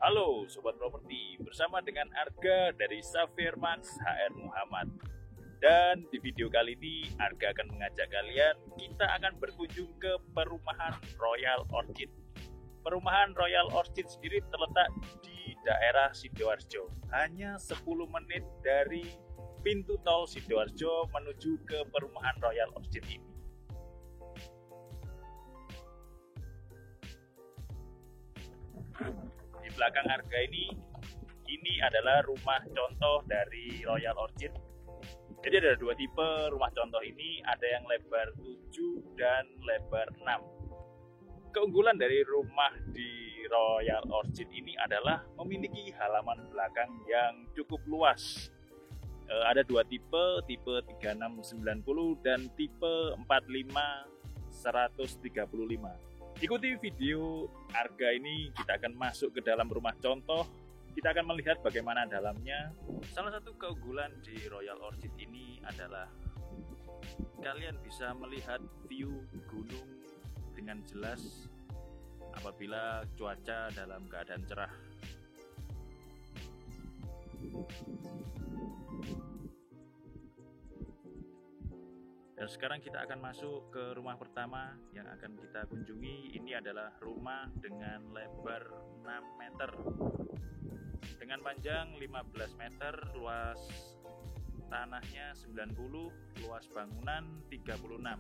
Halo Sobat Properti, bersama dengan Arga dari Safirmans HR Muhammad. Dan di video kali ini Arga akan mengajak kalian, kita akan berkunjung ke perumahan Royal Orchid. Perumahan Royal Orchid sendiri terletak di daerah Sidoarjo, hanya 10 menit dari pintu tol Sidoarjo menuju ke perumahan Royal Orchid ini. Di belakang Arga ini adalah rumah contoh dari Royal Orchid. Jadi ada dua tipe rumah contoh ini, ada yang lebar 7 dan lebar 6. Keunggulan dari rumah di Royal Orchid ini adalah memiliki halaman belakang yang cukup luas. Ada dua tipe 3690 dan tipe 45135. Ikuti video Arga ini, kita akan masuk ke dalam rumah contoh. Kita akan melihat bagaimana dalamnya. Salah satu keunggulan di Royal Orchid ini adalah kalian bisa melihat view gunung dengan jelas apabila cuaca dalam keadaan cerah. Dan sekarang kita akan masuk ke rumah pertama yang akan kita kunjungi. Ini adalah rumah dengan lebar 6 meter dengan panjang 15 meter, luas tanahnya 90, luas bangunan 36.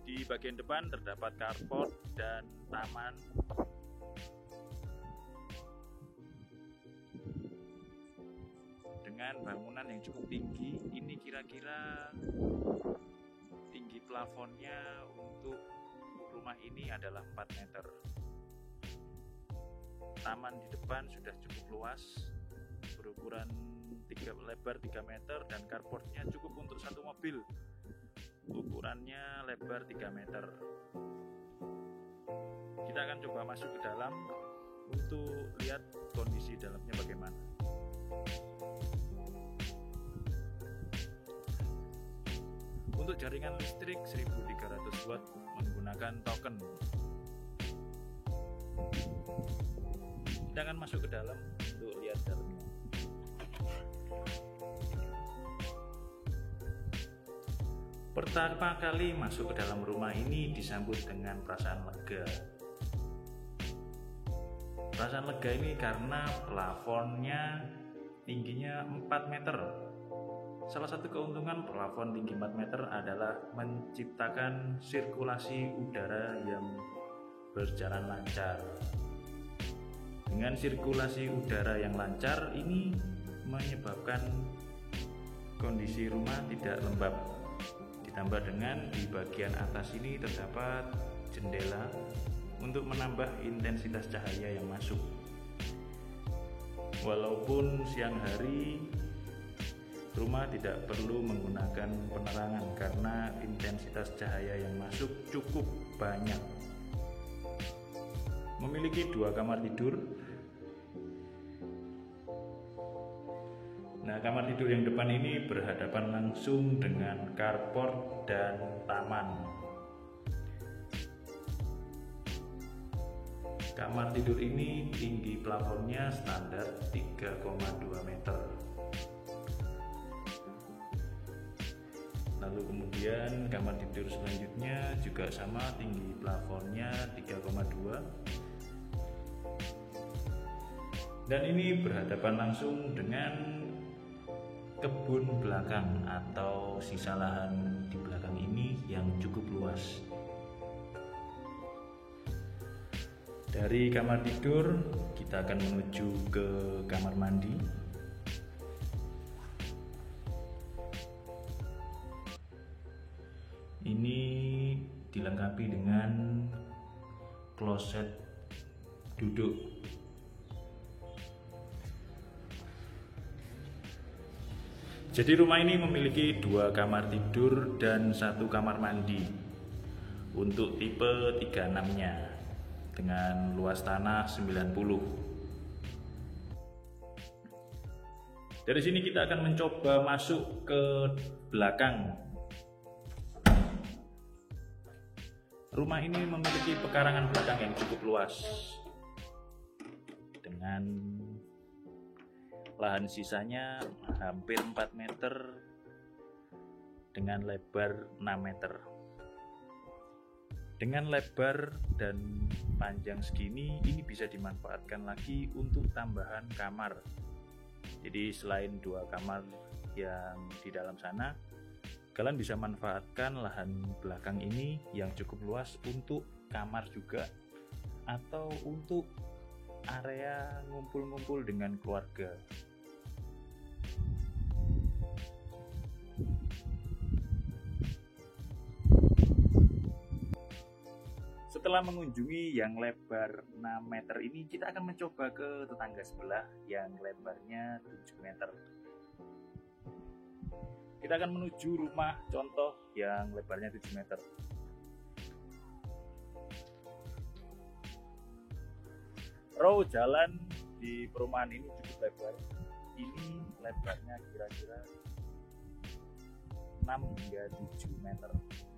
Di bagian depan terdapat carport dan taman. Dengan bangunan yang cukup tinggi, ini kira-kira tinggi plafonnya untuk rumah ini adalah 4 meter. Taman di depan sudah cukup luas, berukuran lebar 3 meter dan carportnya cukup untuk satu mobil. Ukurannya lebar 3 meter. Kita akan coba masuk ke dalam untuk lihat kondisi dalamnya bagaimana. Untuk jaringan listrik 1300 watt menggunakan token. Kita akan masuk ke dalam untuk lihat dalamnya. Pertama kali masuk ke dalam rumah ini disambut dengan perasaan lega. Perasaan lega ini karena plafonnya tingginya 4 meter. Salah satu keuntungan plafon tinggi 4 meter adalah menciptakan sirkulasi udara yang berjalan lancar. Dengan sirkulasi udara yang lancar ini menyebabkan kondisi rumah tidak lembab. Ditambah dengan di bagian atas ini terdapat jendela untuk menambah intensitas cahaya yang masuk. Walaupun siang hari rumah tidak perlu menggunakan penerangan karena intensitas cahaya yang masuk cukup banyak. Memiliki 2 kamar tidur. Nah, kamar tidur yang depan ini berhadapan langsung dengan carport dan taman. Kamar tidur ini tinggi plafonnya standar 3,2 meter. Lalu kemudian kamar tidur selanjutnya juga sama, tinggi plafonnya 3,2. Dan ini berhadapan langsung dengan kebun belakang atau sisa lahan di belakang ini yang cukup luas. Dari kamar tidur kita akan menuju ke kamar mandi. Ini dilengkapi dengan kloset duduk. Jadi rumah ini memiliki 2 kamar tidur dan 1 kamar mandi untuk tipe 36-nya dengan luas tanah 90. Dari sini kita akan mencoba masuk ke belakang. Rumah ini memiliki pekarangan belakang yang cukup luas dengan lahan sisanya hampir 4 meter dengan lebar 6 meter. Dengan lebar dan panjang segini, ini bisa dimanfaatkan lagi untuk tambahan kamar. Jadi selain 2 kamar yang di dalam sana, kalian bisa manfaatkan lahan belakang ini yang cukup luas untuk kamar juga, atau untuk area ngumpul-ngumpul dengan keluarga. Setelah mengunjungi yang lebar 6 meter ini, kita akan mencoba ke tetangga sebelah yang lebarnya 7 meter. Kita akan menuju rumah contoh yang lebarnya 7 meter. Row jalan di perumahan ini cukup lebar. Ini lebarnya kira-kira 6 hingga 7 meter.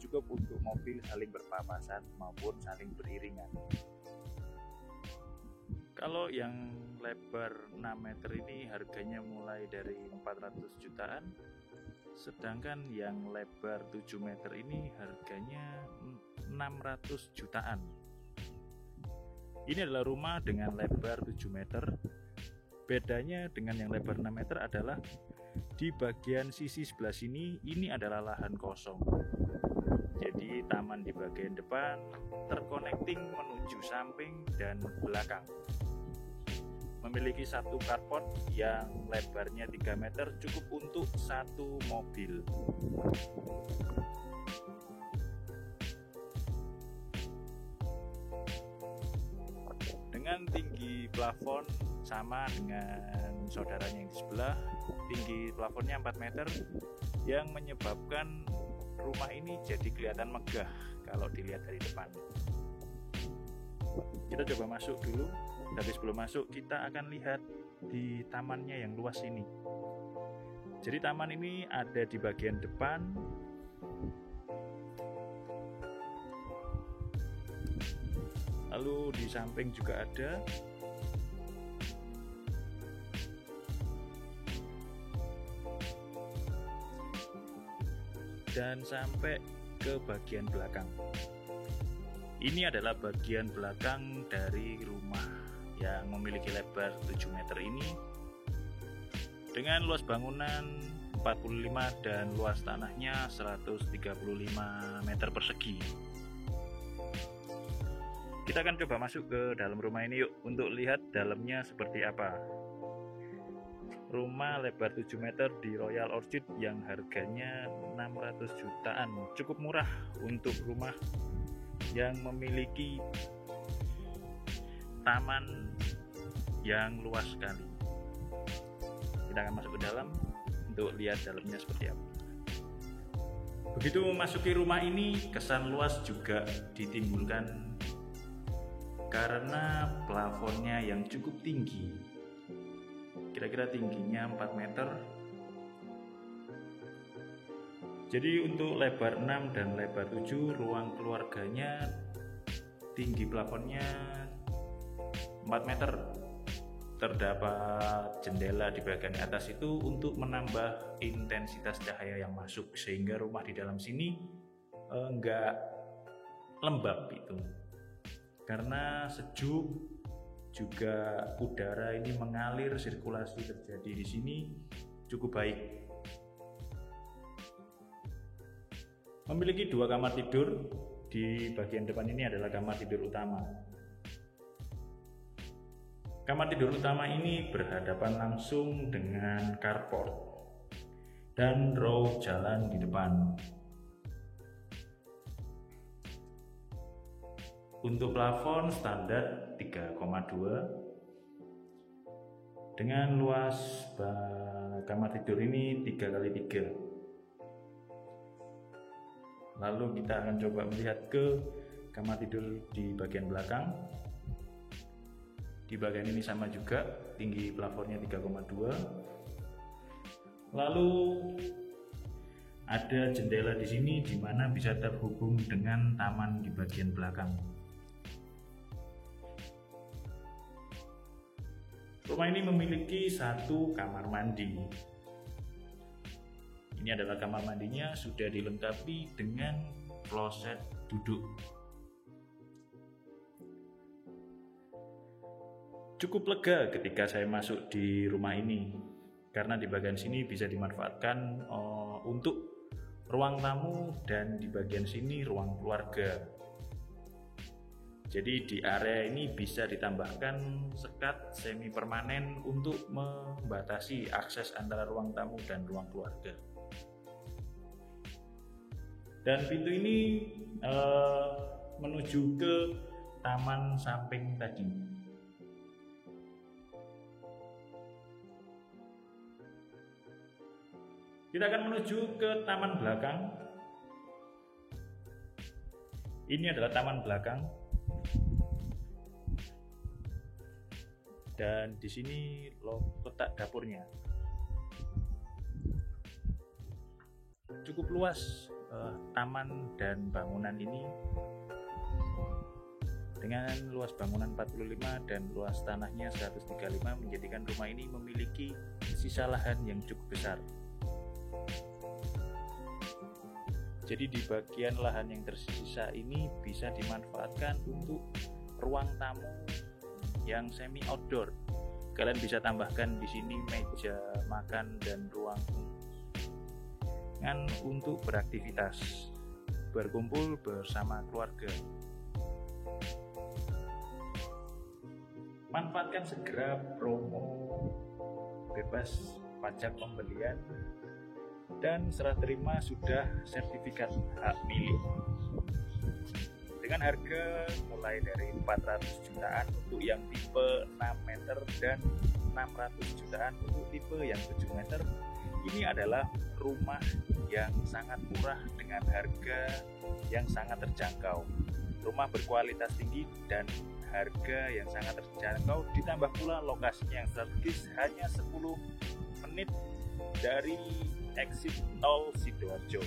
Cukup untuk mobil saling berpapasan maupun saling beriringan. Kalau yang lebar 6 meter ini harganya mulai dari 400 jutaan. Sedangkan yang lebar 7 meter ini harganya 600 jutaan. Ini adalah rumah dengan lebar 7 meter. Bedanya dengan yang lebar 6 meter adalah di bagian sisi sebelah sini, ini adalah lahan kosong. Jadi taman di bagian depan terkonekting menuju samping dan belakang. Memiliki satu carport yang lebarnya 3 meter cukup untuk satu mobil. Dengan tinggi plafon sama dengan saudaranya yang di sebelah, tinggi plafonnya 4 meter yang menyebabkan rumah ini jadi kelihatan megah kalau dilihat dari depan. Kita coba masuk dulu. Tapi sebelum masuk, kita akan lihat di tamannya yang luas ini. Jadi taman ini ada di bagian depan. Lalu di samping juga ada. Dan sampai ke bagian belakang. Ini adalah bagian belakang dari rumah yang memiliki lebar 7 meter ini dengan luas bangunan 45 dan luas tanahnya 135 meter persegi. Kita akan coba masuk ke dalam rumah ini yuk, untuk lihat dalamnya seperti apa. Rumah lebar 7 meter di Royal Orchid yang harganya 600 jutaan, cukup murah untuk rumah yang memiliki taman yang luas sekali. Kita akan masuk ke dalam untuk lihat dalamnya seperti apa. Begitu memasuki rumah ini, kesan luas juga ditimbulkan karena plafonnya yang cukup tinggi. Kira-kira tingginya 4 meter. Jadi untuk lebar 6 dan lebar 7, ruang keluarganya tinggi plafonnya 4 meter. Terdapat jendela di bagian atas itu untuk menambah intensitas cahaya yang masuk, sehingga rumah di dalam sini enggak lembab itu. Karena sejuk, juga udara ini mengalir, sirkulasi terjadi di sini cukup baik. Memiliki 2 kamar tidur. Di bagian depan ini adalah kamar tidur utama. Kamar tidur utama ini berhadapan langsung dengan carport dan row jalan di depan. Untuk plafon standar 3,2 dengan luas kamar tidur ini 3x3. Lalu kita akan coba melihat ke kamar tidur di bagian belakang. Di bagian ini sama juga, tinggi plafonnya 3,2. Lalu ada jendela di sini di mana bisa terhubung dengan taman di bagian belakang. Rumah ini memiliki satu kamar mandi. Ini adalah kamar mandinya, sudah dilengkapi dengan kloset duduk. Cukup lega ketika saya masuk di rumah ini, karena di bagian sini bisa dimanfaatkan untuk ruang tamu dan di bagian sini ruang keluarga. Jadi di area ini bisa ditambahkan sekat semi permanen untuk membatasi akses antara ruang tamu dan ruang keluarga. Dan pintu ini menuju ke taman samping tadi. Kita akan menuju ke taman belakang. Ini adalah taman belakang. Dan di sini letak dapurnya. Cukup luas taman dan bangunan ini, dengan luas bangunan 45 dan luas tanahnya 135, menjadikan rumah ini memiliki sisa lahan yang cukup besar. Jadi di bagian lahan yang tersisa ini bisa dimanfaatkan untuk ruang tamu yang semi outdoor. Kalian bisa tambahkan di sini meja makan dan ruangan untuk beraktivitas, berkumpul bersama keluarga. Manfaatkan segera promo bebas pajak pembelian dan serah terima sudah sertifikat hak milik. Dengan harga mulai dari 400 jutaan untuk yang tipe 6 meter dan 600 jutaan untuk tipe yang 7 meter. Ini adalah rumah yang sangat murah dengan harga yang sangat terjangkau. Rumah berkualitas tinggi dan harga yang sangat terjangkau, ditambah pula lokasinya yang strategis, hanya 10 menit dari exit tol Sidoarjo.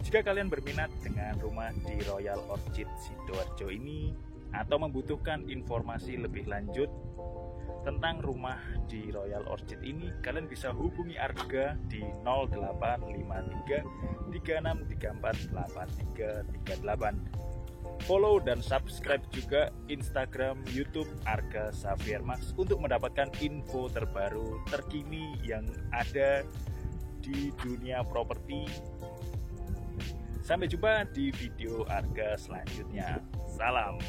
Jika kalian berminat dengan rumah di Royal Orchid Sidoarjo ini atau membutuhkan informasi lebih lanjut tentang rumah di Royal Orchid ini, kalian bisa hubungi Arga di 0853 3634 8338. Follow dan subscribe juga Instagram, YouTube Arga Xavier Max untuk mendapatkan info terbaru terkini yang ada di dunia properti. Sampai jumpa di video Arga selanjutnya. Salam.